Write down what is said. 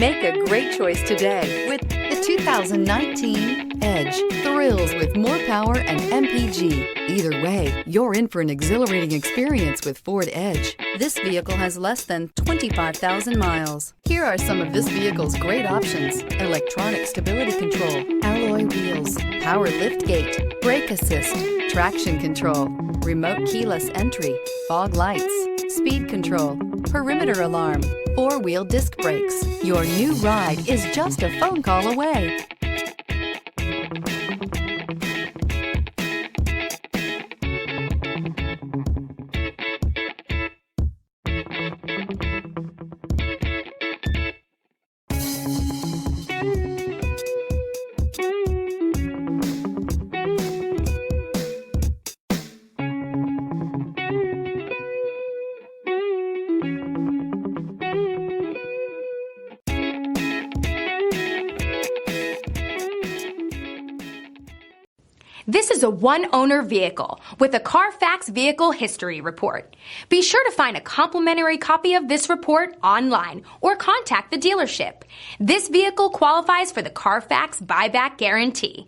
Make a great choice today with the 2019 Edge. Thrills with more power and MPG. Either way, you're in for an exhilarating experience with Ford Edge. This vehicle has less than 25,000 miles. Here are some of this vehicle's great options: electronic stability control, alloy wheels, power liftgate, brake assist, traction control, remote keyless entry, fog lights, speed control, perimeter alarm, four-wheel disc brakes. Your new ride is just a phone call away. This is a one-owner vehicle with a Carfax Vehicle History Report. Be sure to find a complimentary copy of this report online or contact the dealership. This vehicle qualifies for the Carfax Buyback Guarantee.